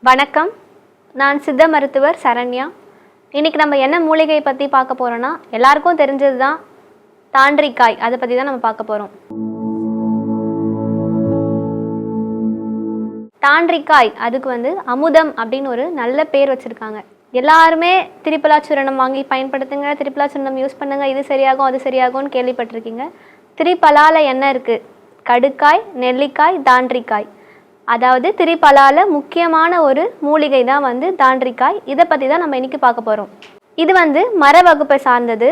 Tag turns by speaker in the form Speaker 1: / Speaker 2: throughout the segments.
Speaker 1: வணக்கம், நான் சித்த மருத்துவர் சரண்யா. இன்றைக்கி நம்ம என்ன மூலிகையை பற்றி பார்க்க போகிறோன்னா, எல்லாருக்கும் தெரிஞ்சது தான் தாண்டிக்காய். அதை பற்றி தான் நம்ம பார்க்க போகிறோம். தாண்டிக்காய் அதுக்கு அமுதம் அப்படின்னு ஒரு நல்ல பேர் வச்சுருக்காங்க. எல்லாருமே திரிபலா சூரணம் வாங்கி பயன்படுத்துங்க, திரிபலா சூரணம் யூஸ் பண்ணுங்கள், இது சரியாகும் அது சரியாகும்னு கேள்விப்பட்டிருக்கீங்க. திரிபலாவில் என்ன இருக்குது? கடுக்காய், நெல்லிக்காய், தாண்டிக்காய். அதாவது திரிபலால முக்கியமான ஒரு மூலிகை தான் தாண்டிக்காய். இதை பற்றி தான் நம்ம இன்றைக்கி பார்க்க போகிறோம். இது மர வகுப்பை சார்ந்தது.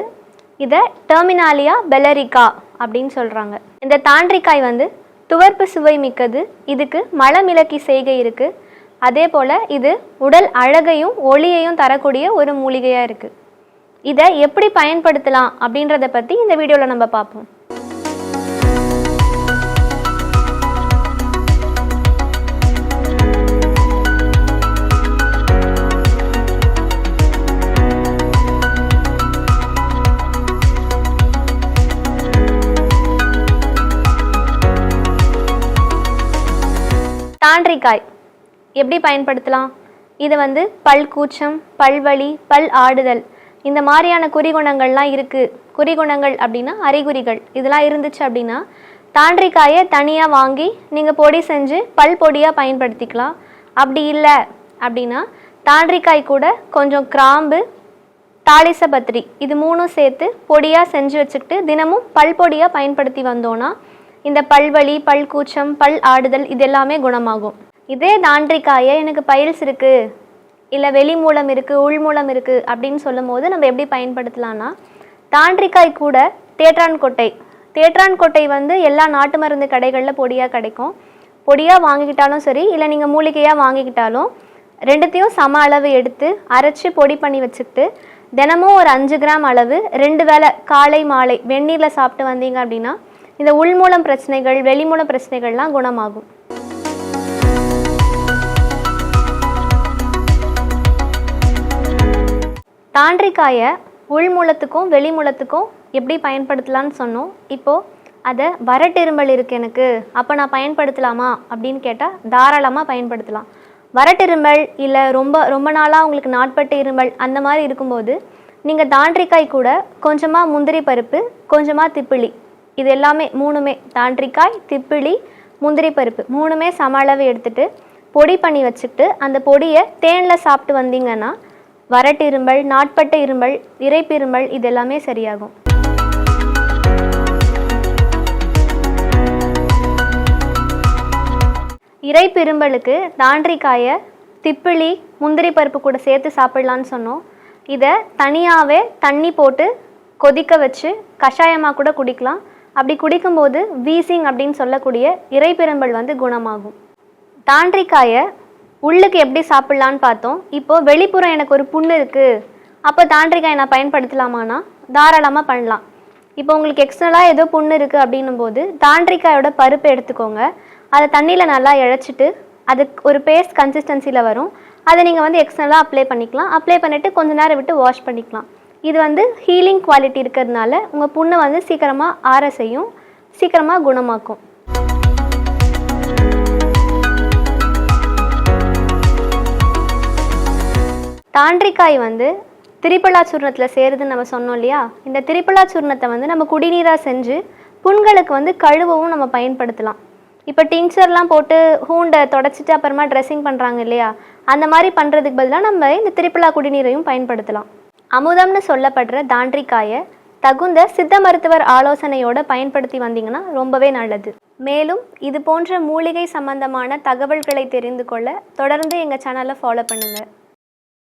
Speaker 1: இதை டெர்மினாலியா பெல்லரிகா அப்படின்னு சொல்கிறாங்க. இந்த தாண்டிக்காய் துவர்ப்பு சுவை மிக்கது. இதுக்கு மலமிளக்கி செய்கை இருக்குது. அதே போல் இது உடல் அழகையும் ஒளியையும் தரக்கூடிய ஒரு மூலிகையாக இருக்குது. இதை எப்படி பயன்படுத்தலாம் அப்படின்றத பற்றி இந்த வீடியோவில் நம்ம பார்ப்போம். தாண்டிக்காய் எப்படி பயன்படுத்தலாம்? இது பல் கூச்சம், பல்வலி, பல் ஆடுதல், இந்த மாதிரியான குறிகுணங்கள்லாம் இருக்குது. குறிகுணங்கள் அப்படின்னா அறிகுறிகள். இதெல்லாம் இருந்துச்சு அப்படின்னா தாண்டிக்காயை தனியாக வாங்கி நீங்கள் பொடி செஞ்சு பல் பொடியாக பயன்படுத்திக்கலாம். அப்படி இல்லை அப்படின்னா தாண்டிக்காய் கூட கொஞ்சம் கிராம்பு, தாளிசபத்திரி, இது மூணும் சேர்த்து பொடியாக செஞ்சு வச்சுக்கிட்டு தினமும் பல் பொடியாக பயன்படுத்தி வந்தோன்னா இந்த பல்வலி, பல் கூச்சம், பல் ஆடுதல் இது எல்லாமே குணமாகும். இதே தாண்டிக்காயை எனக்கு பைல்ஸ் இருக்குது, இல்லை வெளி மூலம் இருக்குது, உள் மூலம் இருக்குது அப்படின்னு சொல்லும் போது நம்ம எப்படி பயன்படுத்தலாம்னா, தாண்டிக்காய் கூட தேற்றான் கொட்டை எல்லா நாட்டு மருந்து கடைகளில் பொடியாக கிடைக்கும். பொடியாக வாங்கிக்கிட்டாலும் சரி, இல்லை நீங்கள் மூலிகையாக வாங்கிக்கிட்டாலும் ரெண்டுத்தையும் சம அளவு எடுத்து அரைச்சி பொடி பண்ணி வச்சுக்கிட்டு தினமும் ஒரு 5 கிராம் அளவு 2 வேளை காலை மாலை வெந்நீரில் சாப்பிட்டு வந்தீங்க அப்படின்னா இந்த உள்மூலம் பிரச்சனைகள், வெளிமூலம் பிரச்சனைகள்லாம் குணமாகும். தாண்டிக்காயை உள்மூலத்துக்கும் வெளிமூலத்துக்கும் எப்படி பயன்படுத்தலான்னு சொன்னோம். இப்போது அதை வறட்டிரும்பல் இருக்குது எனக்கு, அப்போ நான் பயன்படுத்தலாமா அப்படின்னு கேட்டால் தாராளமாக பயன்படுத்தலாம். வறட்டிரும்பல் இல்லை ரொம்ப நாளாக உங்களுக்கு நாட்பட்டு இருமல் அந்த மாதிரி இருக்கும்போது நீங்கள் தாண்டிக்காய் கூட கொஞ்சமாக முந்திரி பருப்பு, கொஞ்சமாக திப்பிலி, இது எல்லாமே மூணுமே தாண்டிக்காய், திப்பிலி, முந்திரி பருப்பு மூணுமே சம அளவு எடுத்துகிட்டு பொடி பண்ணி வச்சுக்கிட்டு அந்த பொடியை தேனில் சாப்பிட்டு வந்தீங்கன்னா வறட்டு இருமல், நாட்பட்ட இருமல், இறைப்பு இருமல் இது எல்லாமே சரியாகும். இறைப்பு இரும்பலுக்கு தாண்டிக்காயை திப்பிலி, முந்திரி பருப்பு கூட சேர்த்து சாப்பிட்லான்னு சொன்னோம். இதை தனியாகவே தண்ணி போட்டு கொதிக்க வச்சு கஷாயமாக கூட குடிக்கலாம். அப்படி குடிக்கும்போது வீசிங் அப்படின்னு சொல்லக்கூடிய இறைப்பிரும்பல் குணமாகும். தாண்டிக்காயை உள்ளுக்கு எப்படி சாப்பிட்லான்னு பார்த்தோம். இப்போது வெளிப்புறம் எனக்கு ஒரு புண்ணு இருக்குது, அப்போ தாண்டிக்காயை நான் பயன்படுத்தலாமான்னா தாராளமாக பண்ணலாம். இப்போ உங்களுக்கு எக்ஸ்டர்னலாக ஏதோ புண்ணு இருக்குது அப்படின்னும் போது தாண்டிக்காயோட பருப்பை எடுத்துக்கோங்க. அதை தண்ணியில் நல்லா இழைச்சிட்டு அதுக்கு ஒரு பேஸ்ட் கன்சிஸ்டன்சியில் வரும். அதை நீங்கள் எக்ஸ்டர்னலாக அப்ளை பண்ணிக்கலாம். அப்ளை பண்ணிவிட்டு கொஞ்சம் நேரம் விட்டு வாஷ் பண்ணிக்கலாம். இது ஹீலிங் குவாலிட்டி இருக்கிறதுனால உங்கள் புண்ணை சீக்கிரமாக ஆற செய்யும், சீக்கிரமாக குணமாக்கும். தாண்டிக்காய் திரிபலா சூர்ணத்தில் சேருதுன்னு நம்ம சொன்னோம் இல்லையா? இந்த திரிபலா சூர்ணத்தை நம்ம குடிநீராக செஞ்சு புண்களுக்கு கழுவவும் நம்ம பயன்படுத்தலாம். இப்போ டிங்சர்லாம் போட்டு ஹூண்டை தொடச்சிட்டு அப்புறமா ட்ரெஸ்ஸிங் பண்ணுறாங்க இல்லையா? அந்த மாதிரி பண்ணுறதுக்கு பதிலாக நம்ம இந்த திரிபலா குடிநீரையும் பயன்படுத்தலாம். அமுதம்னு சொல்லப்படுற தாண்டிக்காயை தகுந்த சித்த மருத்துவர் ஆலோசனையோடு பயன்படுத்தி வந்தீங்கன்னா ரொம்பவே நல்லது. மேலும் இது போன்ற மூலிகை சம்பந்தமான தகவல்களை தெரிந்து கொள்ள தொடர்ந்து எங்கள் சேனலை ஃபாலோ பண்ணுங்கள்.